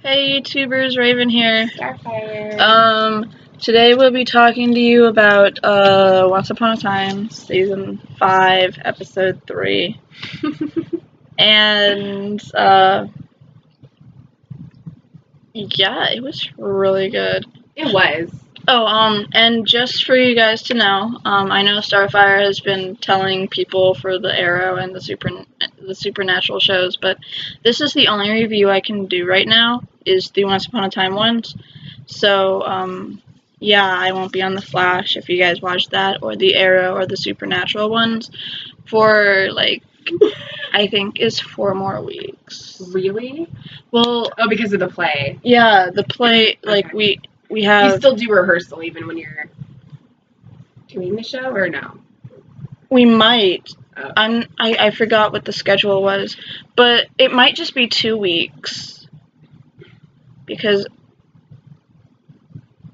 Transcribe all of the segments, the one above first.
Hey YouTubers, Raven here. Starfire. Today we'll be talking to you about Once Upon a Time, Season 5, Episode 3. And yeah, it was really good. It was. Oh, and just for you guys to know, I know Starfire has been telling people for the Arrow and the Supernatural shows, but this is the only review I can do right now, is the Once Upon a Time ones. So, yeah, I won't be on the Flash if you guys watch that, or the Arrow or the Supernatural ones, for, like, I think it's 4 more weeks. Really? Well, Oh, because of the play. yeah, the play, like, Okay. we have... You still do rehearsal even when you're doing the show, or no? We might. Oh. I forgot what the schedule was, but it might just be 2 weeks. Because...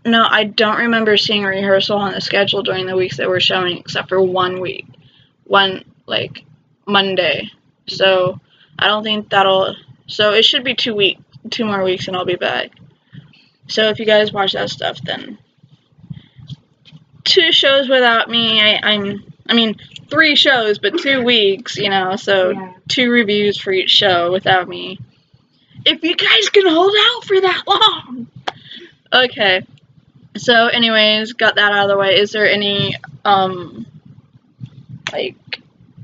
No, I don't remember seeing rehearsal on the schedule during the weeks that we're showing, except for 1 week. Like, Monday. So, I don't think that'll... So, it should be 2 more weeks and I'll be back. So, if you guys watch that stuff, then... 2 shows without me, I mean, 3 shows, but 2 weeks, you know, so Yeah. 2 reviews for each show without me. If you guys can hold out for that long! Okay. So, anyways, got that out of the way. Is there any, like,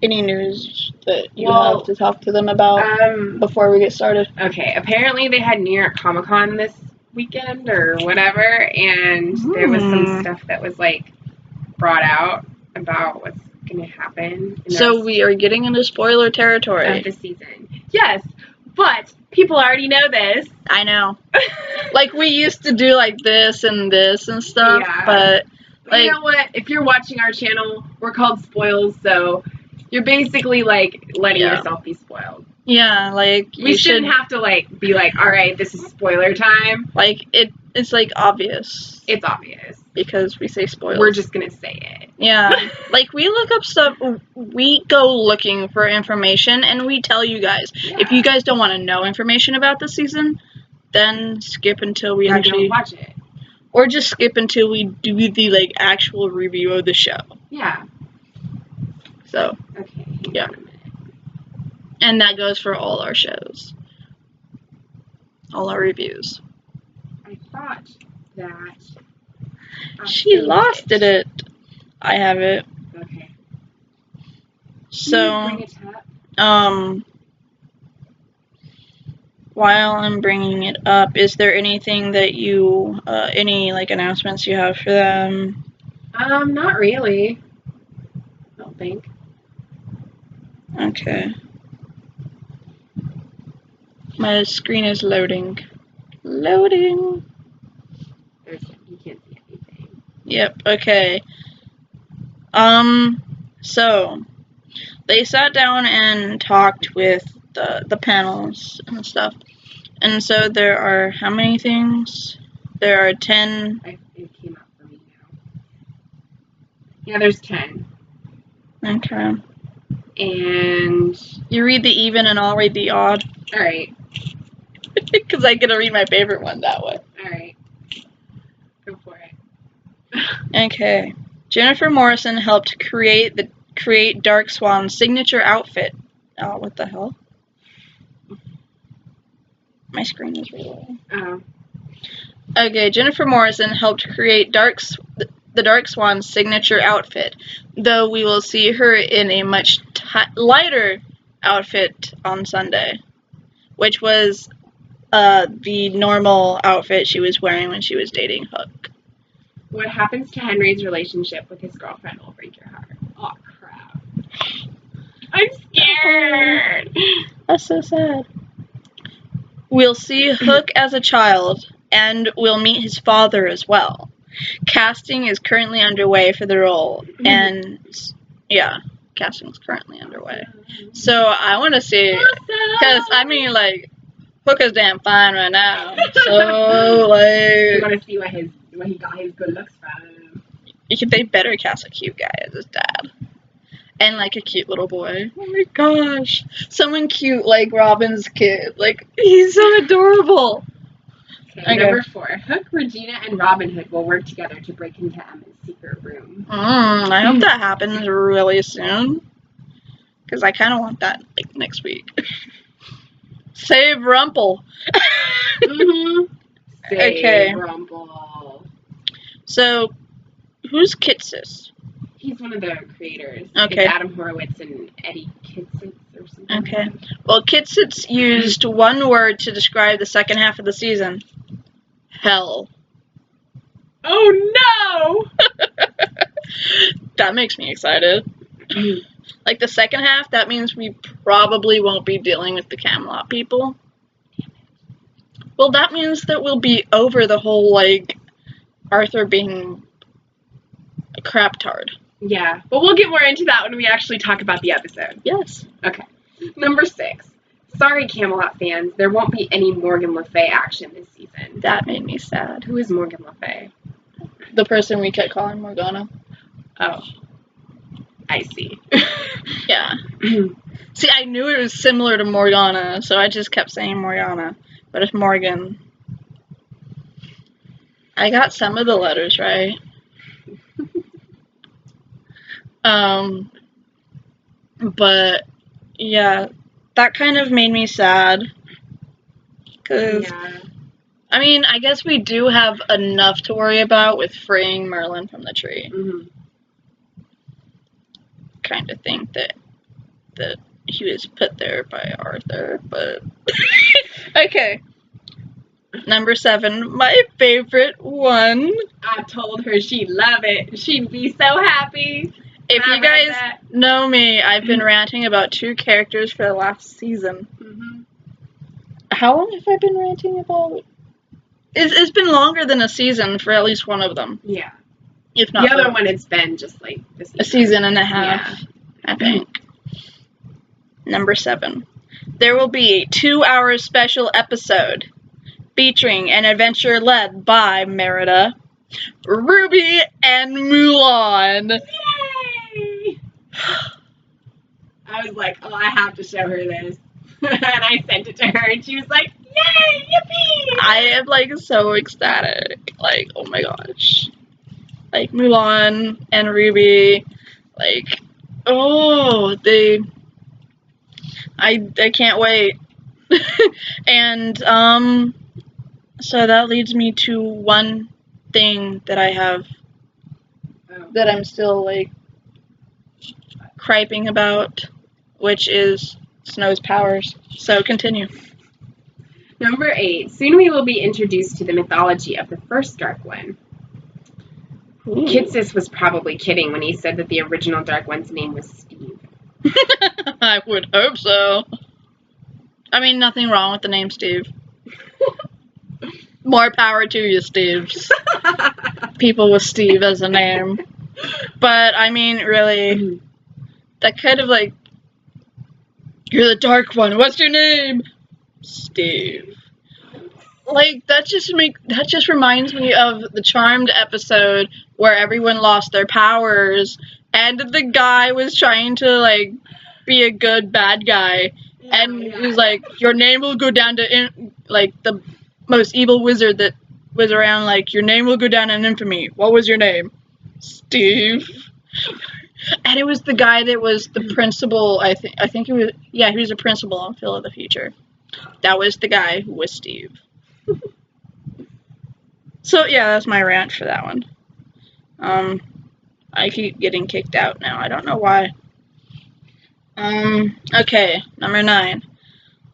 any news that you have to talk to them about before we get started? Okay, apparently they had New York Comic Con this weekend or whatever, and there was some stuff that was, like, brought out about what's going to happen. So we are getting into spoiler territory. Of the season. Yes, but people already know this. I know. Like, we used to do, like, this and stuff, Yeah. but, like... You know what? If you're watching our channel, we're called Spoils, so you're basically, like, letting yourself be spoiled. Yeah, like, we shouldn't have to, like, be like, alright, this is spoiler time. Like, it's, like, obvious. It's obvious. Because we say spoils. We're just gonna say it. Yeah. Like, we look up stuff, we go looking for information, and we tell you guys. Yeah. If you guys don't want to know information about the season, then skip until we actually watch it. Or just skip until we do the, like, actual review of the show. Yeah. So. Okay. Yeah. And that goes for all our shows. All our reviews. I thought that... She lost it. I have it. Okay. So, bring it up? While I'm bringing it up, is there anything that you, any, like, announcements you have for them? Not really. I don't think. Okay. My screen is loading. Loading! You can't see anything. Yep, okay. So, they sat down and talked with the panels and stuff. And so there are, how many things? There are 10. It came up for me now. Yeah, there's 10. Okay. And... You read the even and I'll read the odd. Alright. Because I get to read my favorite one that way. Alright. Go for it. Okay. Jennifer Morrison helped create Dark Swan's signature outfit. Oh, what the hell? My screen is reloading. Oh. Okay, Jennifer Morrison helped create the Dark Swan's signature outfit, though we will see her in a much lighter outfit on Sunday, which was the normal outfit she was wearing when she was dating Hook. What happens to Henry's relationship with his girlfriend will break your heart. Oh, crap. I'm scared. That's so sad. We'll see Hook as a child, and we'll meet his father as well. Casting is currently underway for the role, and yeah, casting is currently underway. So I want to see, because I mean, like, Hook is damn fine right now. So, like, you want to see what he got his good looks from. They better cast a cute guy as his dad. And, like, a cute little boy. Oh my gosh. Someone cute like Robin's kid. Like, he's so adorable. Okay, number 4. Hook, Regina, and Robin Hood will work together to break into Emma's secret room. I hope that happens really soon. Because I kind of want that like next week. Save Rumple. Save Rumple. So, who's Kitsis? He's one of the creators. Okay. It's Adam Horowitz and Eddie Kitsis or something. Okay. Well, Kitsis used one word to describe the second half of the season. Hell. Oh no! That makes me excited. Like the second half, that means we probably won't be dealing with the Camelot people. Well, that means that we'll be over the whole, like, Arthur being a craptard. Yeah, but we'll get more into that when we actually talk about the episode. Yes. Okay. Number 6. Sorry, Camelot fans, there won't be any Morgan Le Fay action this season. That made me sad. Who is Morgan Le Fay? The person we kept calling Morgana. Oh. I see. Yeah. See, I knew it was similar to Morgana, so I just kept saying Morgana. But it's Morgan. I got some of the letters right. But, yeah, that kind of made me sad. Because, Yeah. I mean, I guess we do have enough to worry about with freeing Merlin from the tree. Kind of think that he was put there by Arthur, but okay. Number 7, my favorite one. I told her she'd love it. She'd be so happy. If you guys know me, I've been ranting about 2 characters for the last season. How long have I been ranting about? It's been longer than a season for at least one of them. Yeah. If not the other one, it's been just like a season and a half, I think. Number 7. There will be a 2-hour special episode featuring an adventure led by Merida, Ruby, and Mulan. Yay! I was like, oh, I have to show her this. And I sent it to her, and she was like, yay, yippee! I am, like, so ecstatic. Like, oh my gosh. Like, Mulan and Ruby, like, oh, I can't wait. And, so that leads me to one thing that I have that I'm still, like, griping about, which is Snow's powers. So, continue. Number 8. Soon we will be introduced to the mythology of the first Dark One. Kitsis was probably kidding when he said that the original Dark One's name was Steve. I would hope so. I mean, nothing wrong with the name Steve. More power to you, Steves. People with Steve as a name. But, I mean, really, that kind of like, you're the Dark One, what's your name? Steve. Like, that just reminds me of the Charmed episode where everyone lost their powers, and the guy was trying to, like, be a good bad guy, and he was like, your name will go down to, like, the most evil wizard that was around, like, your name will go down in infamy. What was your name? Steve. And it was the guy that was the principal, I think he was, yeah, he was a principal on Phil of the Future. That was the guy who was Steve. So, yeah, that's my rant for that one. I keep getting kicked out now. I don't know why. Okay, number 9.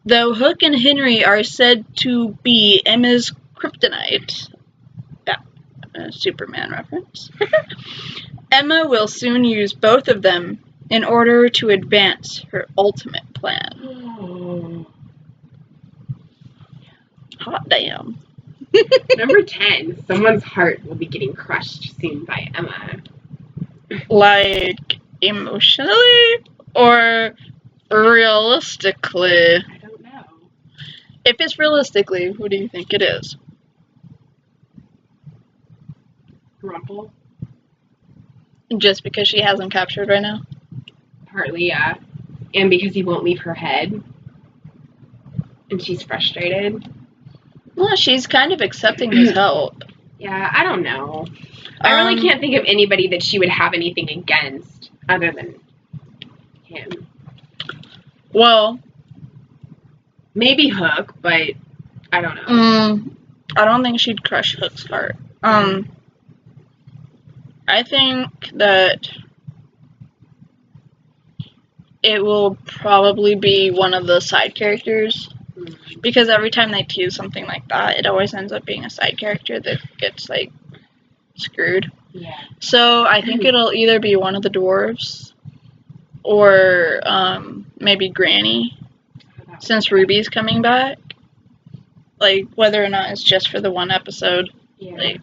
Though Hook and Henry are said to be Emma's kryptonite, Superman reference, Emma will soon use both of them in order to advance her ultimate plan. Hot damn. Number 10. Someone's heart will be getting crushed soon by Emma. Like, emotionally or realistically? I don't know. If it's realistically, who do you think it is? Rumple? Just because she has him captured right now? Partly, yeah. And because he won't leave her head. And she's frustrated. Well, she's kind of accepting his help. Yeah, I don't know. I really can't think of anybody that she would have anything against other than him. Well, maybe Hook, but I don't know. I don't think she'd crush Hook's heart. I think that it will probably be one of the side characters. Because every time they tease something like that, it always ends up being a side character that gets, like, screwed. Yeah. So I think it'll either be one of the dwarves or maybe Granny, since Ruby's coming back. Like, whether or not it's just for the one episode, like,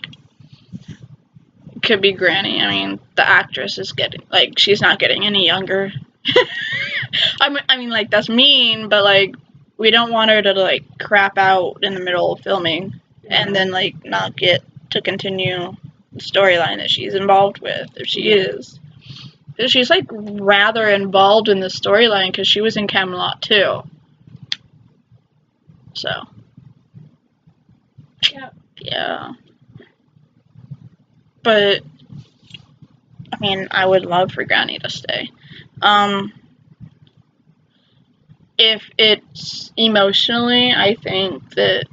it could be Granny. I mean, the actress is getting, like, she's not getting any younger. I mean, like, that's mean, but, like, we don't want her to, like, crap out in the middle of filming and then, like, not get to continue the storyline that she's involved with, if she is. Because she's, like, rather involved in the storyline because she was in Camelot, too. So. Yeah. But, I mean, I would love for Granny to stay. If it's emotionally, I think that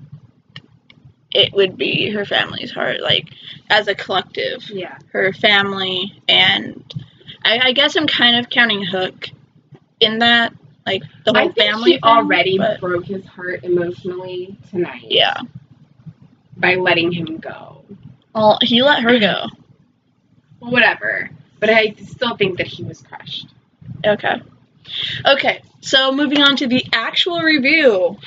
it would be her family's heart, like, as a collective. Yeah. Her family, and I guess I'm kind of counting Hook in that, like, the whole family she thing, already broke his heart emotionally tonight. Yeah. By letting him go. Well, he let her go. Well, whatever. But I still think that he was crushed. Okay. Okay, so moving on to the actual review.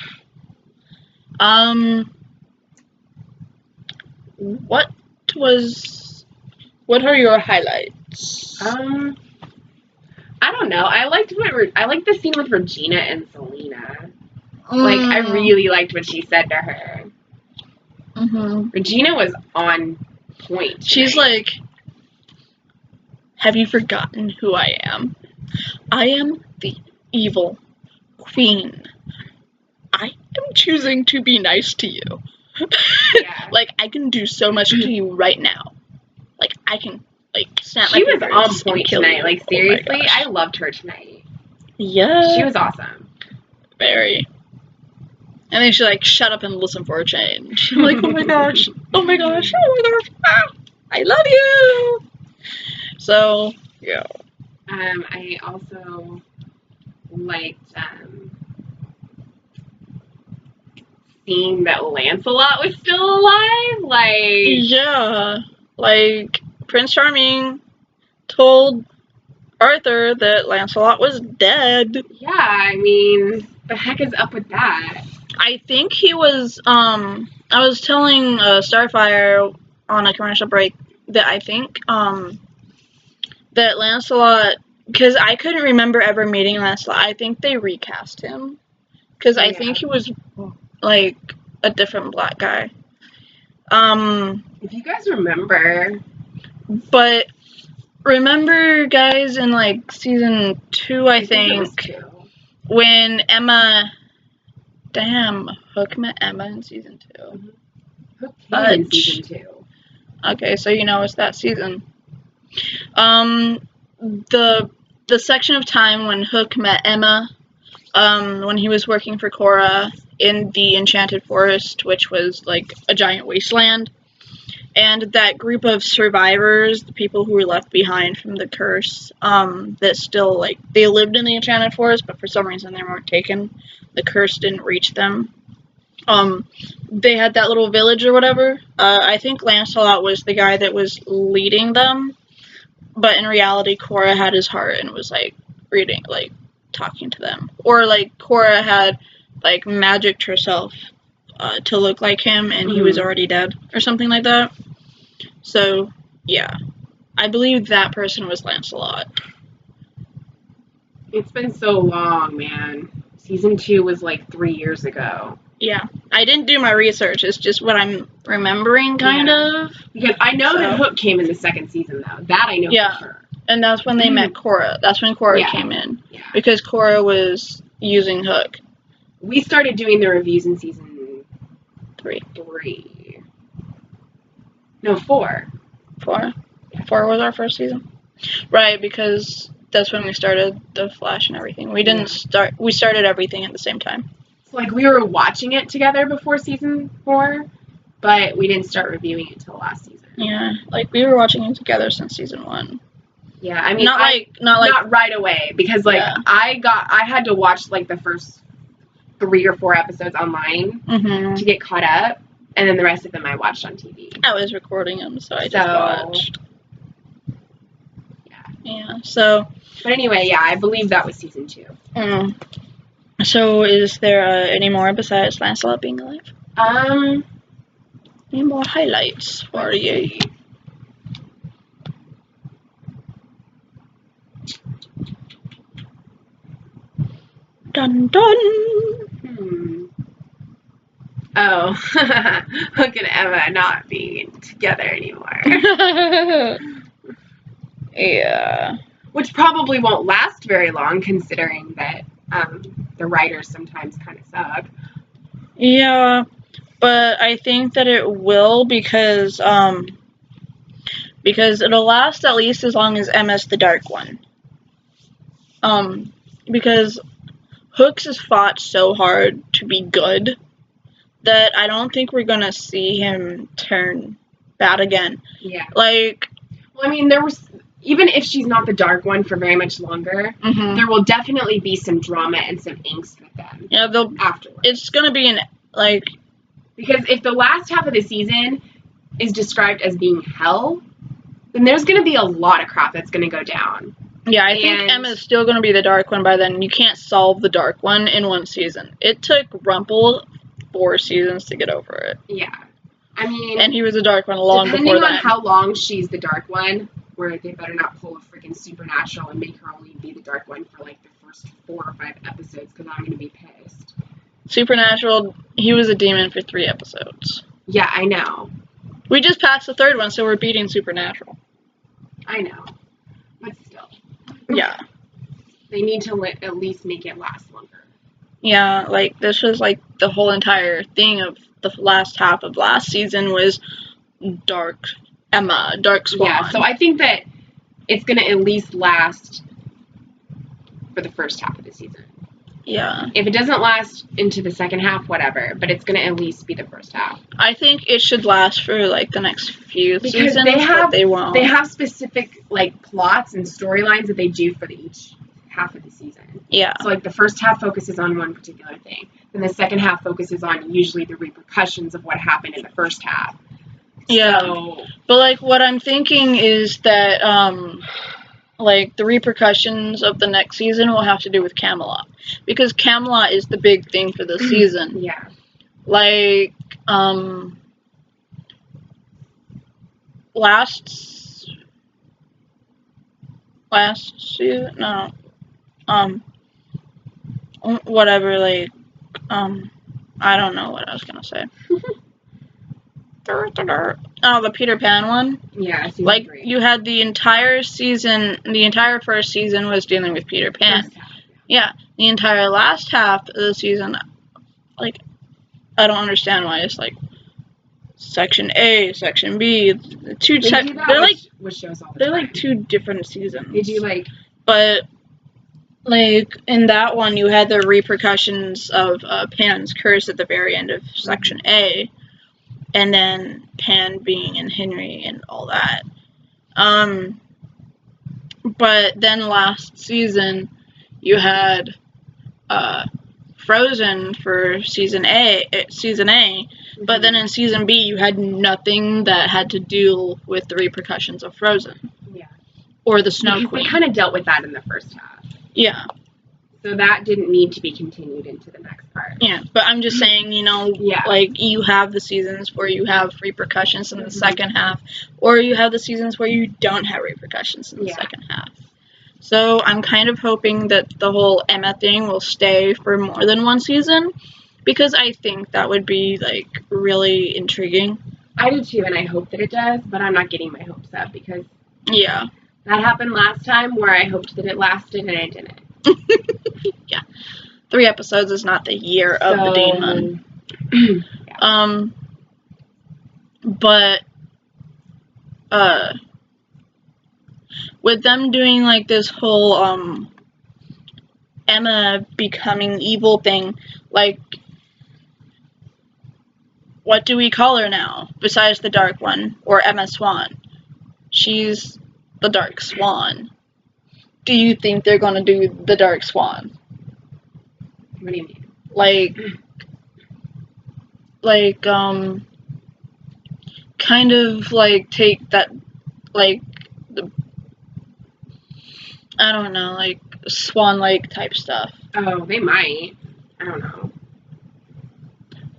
What are your highlights? I don't know. I liked the scene with Regina and Selena. Like, I really liked what she said to her. Regina was on point. She's like, have you forgotten who I am? I am the evil queen. I am choosing to be nice to you. Yeah. Like, I can do so much to you right now. Like, I can, like, snap my fingers. She was on and point kill tonight. you. Like, seriously, I loved her tonight. Yeah. She was awesome. Very. And then she, like, shut up and listen for a change. I'm like, oh my gosh, oh my gosh, oh my gosh, ah, I love you! So, yeah. I also liked seeing that Lancelot was still alive. Like, yeah, like, Prince Charming told Arthur that Lancelot was dead. Yeah, I mean, the heck is up with that? I think he was, I was telling Starfire on a commercial break that I think, that Lancelot, because I couldn't remember ever meeting Lancelot, I think they recast him. Because I think he was, like, a different black guy. If you guys remember. But, remember, guys, in, like, season 2, I think when Emma... Damn, Hook met Emma in season 2. Hook came in season 2. Okay, so you know it's that season. The section of time when Hook met Emma, when he was working for Cora in the Enchanted Forest, which was like a giant wasteland, and that group of survivors, the people who were left behind from the curse, that still, like, they lived in the Enchanted Forest, but for some reason they weren't taken. The curse didn't reach them. They had that little village or whatever. I think Lancelot was the guy that was leading them, but in reality, Cora had his heart and was, like, reading, like, talking to them. Or, like, Cora had, like, magicked herself to look like him, and he was already dead, or something like that. So, yeah. I believe that person was Lancelot. It's been so long, man. Season 2 was, like, 3 years ago. Yeah. I didn't do my research. It's just what I'm remembering, kind of. Because I know that Hook came in the second season, though. That I know for sure. And that's when they met Cora. That's when Cora came in. Yeah. Because Cora was using Hook. We started doing the reviews in season 3. 3. No, 4. 4. 4 was our first season. Right, because that's when we started the Flash and everything. We didn't start. We started everything at the same time. So like we were watching it together before season 4, but we didn't start reviewing it until last season. Yeah, like we were watching it together since season 1. Yeah, I mean, not right away because like I had to watch like the first 3 or 4 episodes online to get caught up, and then the rest of them I watched on TV. I was recording them, so I just watched. Yeah. Yeah. So. But anyway, yeah, I believe that was season 2. So, is there any more besides Lancelot being alive? Any more highlights for you? Dun dun. Oh, Hook and Emma not being together anymore. Yeah. Which probably won't last very long, considering that the writers sometimes kind of suck. Yeah, but I think that it will because it'll last at least as long as Emma's the Dark One. Because Hooks has fought so hard to be good that I don't think we're gonna see him turn bad again. Yeah. Like, well, I mean, there was, even if she's not the Dark One for very much longer, there will definitely be some drama and some angst with them. Yeah, afterwards. It's gonna be because if the last half of the season is described as being hell, then there's gonna be a lot of crap that's gonna go down. Yeah, I think Emma's still gonna be the Dark One by then. You can't solve the Dark One in one season. It took Rumple 4 seasons to get over it. Yeah. I mean, and he was a Dark One long before that. Depending on how long she's the Dark One, where they better not pull a freaking Supernatural and make her only be the Dark One for like the first 4 or 5 episodes, because I'm gonna be pissed. Supernatural, he was a demon for 3 episodes. Yeah, I know. We just passed the 3rd one, so we're beating Supernatural. I know. But still. Yeah. They need to at least make it last longer. Yeah, like, this was, like, the whole entire thing of the last half of last season was Dark Emma, Dark Swan. Yeah, so I think that it's going to at least last for the first half of the season. Yeah. If it doesn't last into the second half, whatever, but it's going to at least be the first half. I think it should last for, like, the next few seasons, but they won't. They have specific, like, plots and storylines that they do for each half of the season. Yeah. So, like, the first half focuses on one particular thing. Then the second half focuses on usually the repercussions of what happened in the first half. Yeah. So, but, like, what I'm thinking is that, like, the repercussions of the next season will have to do with Camelot. Because Camelot is the big thing for this season. Yeah. Like, last season? No. Whatever, like, I don't know what I was gonna say. Oh, the Peter Pan one? Yeah, like, 3. You had the entire season, the entire first season was dealing with Peter Pan. Yeah, the entire last half of the season, like, I don't understand why it's, like, Section A, Section B, they're like 2 different seasons. They do, like... But, like, in that one, you had the repercussions of Pan's curse at the very end of Section A, and then Pan being in Henry and all that. But then last season, you had Frozen for season A, but then in season B, you had nothing that had to deal with the repercussions of Frozen. Yeah. Or the Snow Queen. They kind of dealt with that in the first half. Yeah. So that didn't need to be continued into the next part. Yeah, but I'm just saying, you know, like, you have the seasons where you have repercussions in the second half, or you have the seasons where you don't have repercussions in the second half. So I'm kind of hoping that the whole Emma thing will stay for more than one season, because I think that would be, like, really intriguing. I do too, and I hope that it does, but I'm not getting my hopes up, because that happened last time where I hoped that it lasted and it didn't. Yeah. 3 episodes is not the year of the demon. But with them doing like this whole Emma becoming evil thing, like, what do we call her now besides the Dark One or Emma Swan? She's the Dark Swan. Do you think they're gonna do the Dark Swan? What do you mean? Like kind of like take that, like, the, I don't know, like Swan Lake type stuff. Oh, they might. I don't know.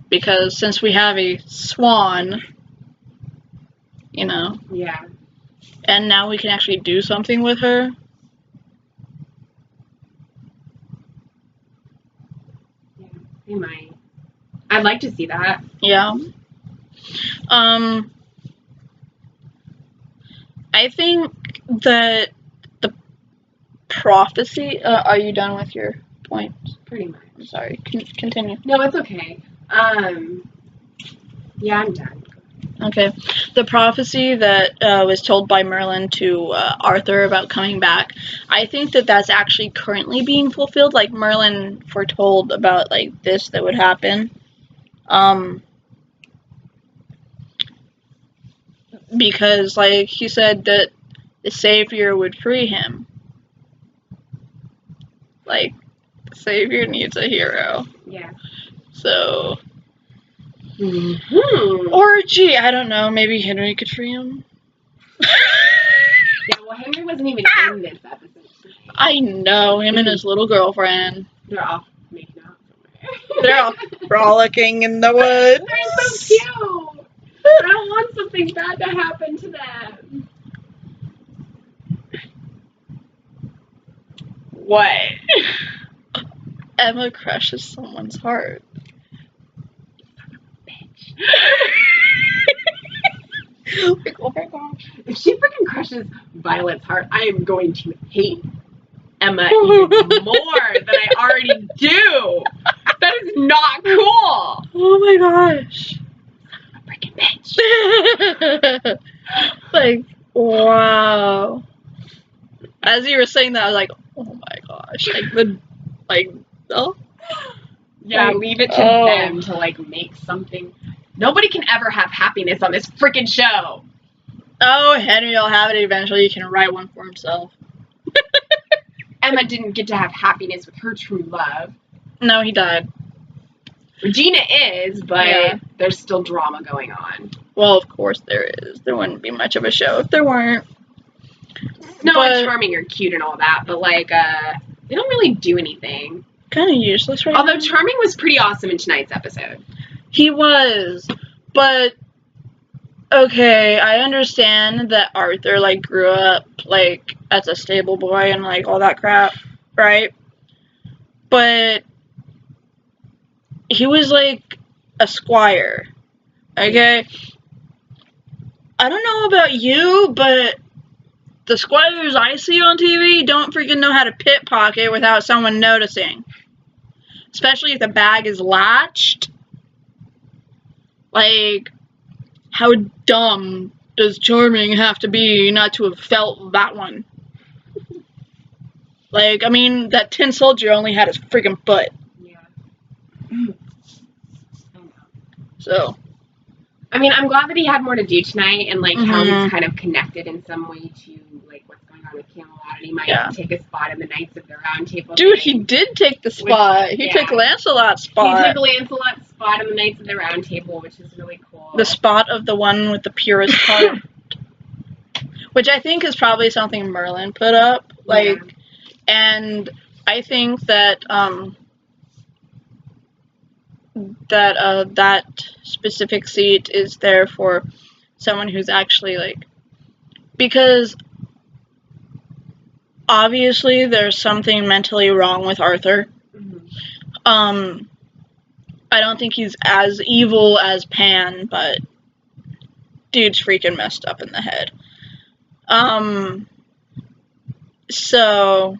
Because since we have a swan, you know, Yeah. and now we can actually do something with her. Yeah, they might. I'd like to see that. Yeah. I think that the prophecy. Are you done with your point? Pretty much. I'm sorry. Continue. No, it's okay. Yeah, I'm done. Okay. The prophecy that was told by Merlin to Arthur about coming back, I think that that's actually currently being fulfilled. Like, Merlin foretold about, like, this that would happen. Because, like, he said that the Savior would free him. Like, the Savior needs a hero. Yeah. So... Mm-hmm. Or, gee, I don't know, maybe Henry could free him? Yeah, well, Henry wasn't even in this episode. I know, him and his little girlfriend. They're off making out somewhere. They're all frolicking in the woods. They're so cute. I don't want something bad to happen to them. What? Emma crushes someone's heart. Bitch. Like, oh my gosh. If she freaking crushes Violet's heart, I am going to hate Emma even more than I already do. That is not cool. Oh my gosh. A freaking bitch. Like, wow. As you were saying that, I was like, oh my gosh. Oh. Yeah, Like, leave it to oh. them to like make something. Nobody can ever have happiness on this freaking show. Oh, Henry will have it eventually. He can write one for himself. Emma didn't get to have happiness with her true love. No, he died. Regina is, but Yeah. there's still drama going on. Well, of course there is. There wouldn't be much of a show if there weren't. Snow But- and Charming are cute and all that, but like, they don't really do anything. Kind of useless right Although now. Charming was pretty awesome in tonight's episode. He was, but okay, I understand that Arthur like grew up like as a stable boy and like all that crap, right? But he was like a squire, okay? I don't know about you, but the squires I see on TV don't freaking know how to pickpocket without someone noticing. Especially if the bag is latched. Like, how dumb does Charming have to be not to have felt that one? Like, I mean, that tin soldier only had his freaking foot. Yeah. I know. So. I mean, I'm glad that he had more to do tonight and like how Mhm. he's kind of connected in some way to like what's going on with Camelot, and he might take a spot in the Knights of the Round Table. Dude, he did take the spot. He took Lancelot's spot. He took Lancelot's spot in the Knights of the Round Table, which is really cool. The spot of the one with the purest heart. Which I think is probably something Merlin put up. Like, Yeah. and I think that, that specific seat is there for someone who's actually, like, because obviously there's something mentally wrong with Arthur. Mm-hmm. I don't think he's as evil as Pan, but dude's freaking messed up in the head. So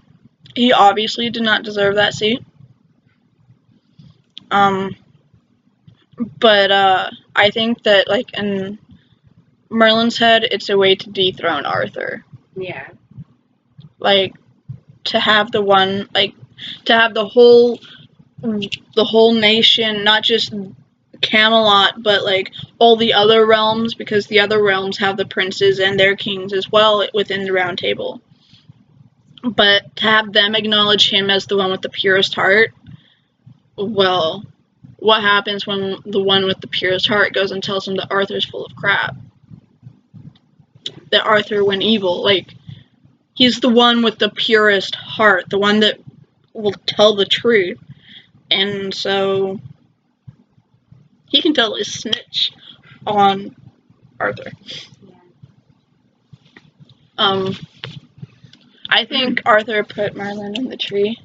he obviously did not deserve that seat. But I think that like in Merlin's head, it's a way to dethrone Arthur. Yeah. Like to have the one, like to have the whole nation, not just Camelot, but like all the other realms, because the other realms have the princes and their kings as well within the Round Table. But to have them acknowledge him as the one with the purest heart, well, what happens when the one with the purest heart goes and tells him that Arthur's full of crap? That Arthur went evil. Like, he's the one with the purest heart, the one that will tell the truth. And so he can totally snitch on Arthur. Yeah. I think Arthur put Merlin in the tree.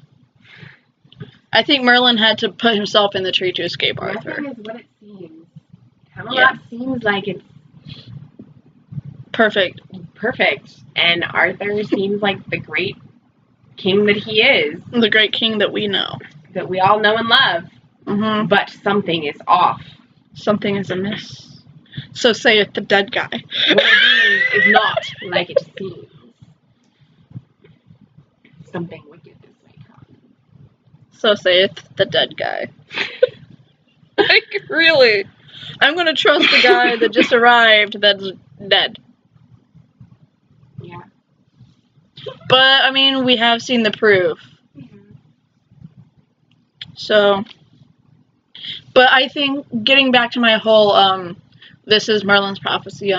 I think Merlin had to put himself in the tree to escape Arthur. Nothing is what it seems. Camelot seems like it's perfect, and Arthur seems like the great king that he is. The great king that we know. That we all know and love. Mm-hmm. But something is off. Something is amiss. So saith the dead guy. What it is not like it seems. Something wicked is like on. So saith the dead guy. Like, really? I'm gonna trust the guy that just arrived that's dead. Yeah. But, I mean, we have seen the proof. Mm-hmm. So, but I think, getting back to my whole, this is Merlin's prophecy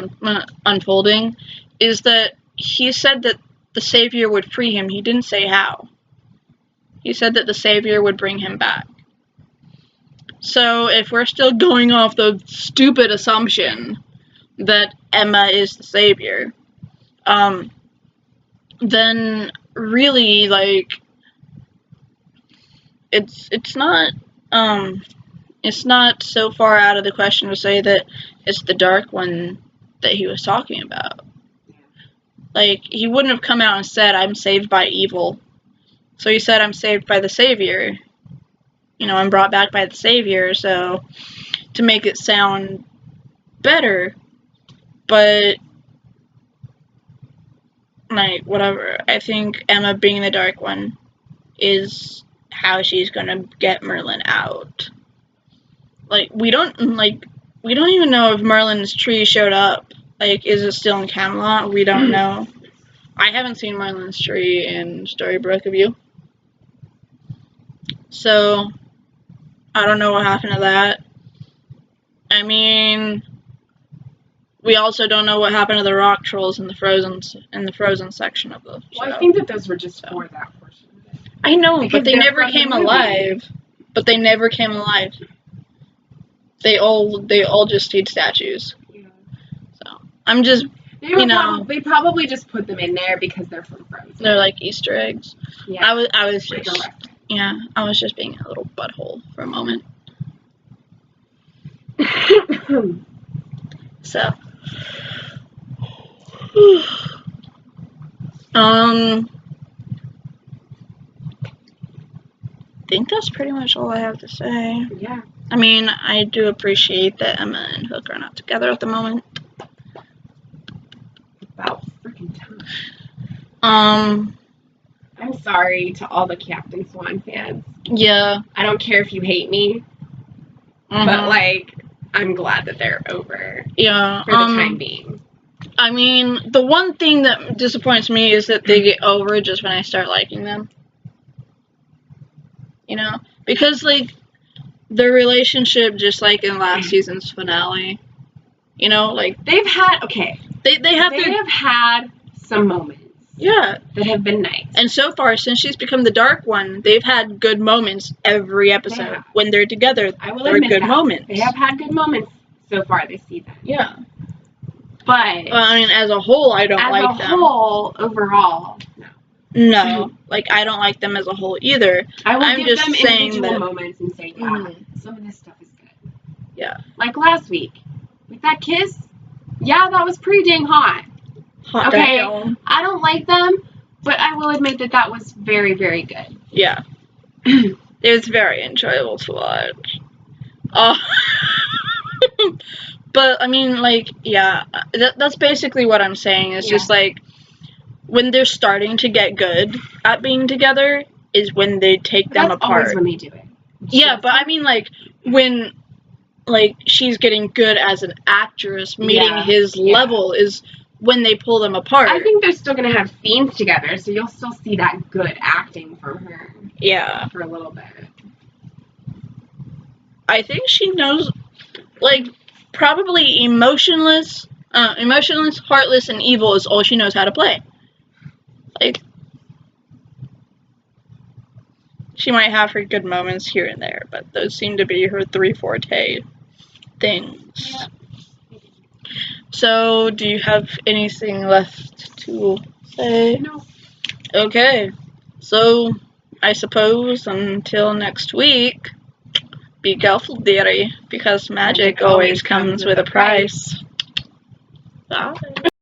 unfolding, is that he said that the Savior would free him. He didn't say how. He said that the Savior would bring him back. So if we're still going off the stupid assumption that Emma is the Savior, then really, like, it's not so far out of the question to say that it's the Dark One that he was talking about. Like, he wouldn't have come out and said, I'm saved by evil. So he said, I'm saved by the Savior. You know, I'm brought back by the Savior, so to make it sound better, but, like, whatever. I think Emma being the Dark One is how she's gonna get Merlin out. Like, we don't even know if Merlin's tree showed up. Like, is it still in Camelot? We don't know. I haven't seen Merlin's tree in Storybrooke, have you? So, I don't know what happened to that. I mean, we also don't know what happened to the rock trolls in the frozen section of the show. Well, I think that those were just for that portion of it. I know, because but they never came alive. They all just stayed statues. Yeah. So I'm just, they probably just put them in there because they're from Frozen. They're like Easter eggs. Yeah. I was just being a little butthole for a moment. So, I think that's pretty much all I have to say. Yeah. I mean, I do appreciate that Emma and Hook are not together at the moment. About freaking time. I'm sorry to all the Captain Swan fans. Yeah. I don't care if you hate me, but, like, I'm glad that they're over. Yeah. For the time being. I mean, the one thing that disappoints me is that they get over just when I start liking them. You know? Because, like, their relationship, just like in last season's finale, you know, like, they've had, they have had some moments. Yeah. That have been nice. And so far, since she's become the Dark One, they've had good moments every episode. When they're together, they're good moments. They have had good moments so far this season. Yeah. But, well, I mean, as a whole, I don't like them. As a whole, overall, no. No. Like, I don't like them as a whole either. I'm give just them individual moments and say, yeah, some of this stuff is good. Yeah. Like last week, with that kiss, yeah, that was pretty dang hot. Okay, I don't like them, but I will admit that that was very, very good. Yeah. It was very enjoyable to watch. Oh. But I mean, like, yeah, that's basically what I'm saying. It's just like when they're starting to get good at being together is when they take them That's apart. always when they do it. Yeah, but I mean, like, when, like, she's getting good as an actress, meeting his level is when they pull them apart. I think they're still going to have scenes together, so you'll still see that good acting from her. Yeah. For a little bit. I think she knows, like, probably emotionless, heartless, and evil is all she knows how to play. Like, she might have her good moments here and there, but those seem to be her 3 forte things. Yeah. So, do you have anything left to say? No. Okay. So, I suppose until next week, be careful, dearie, because magic always comes with a price. Bye.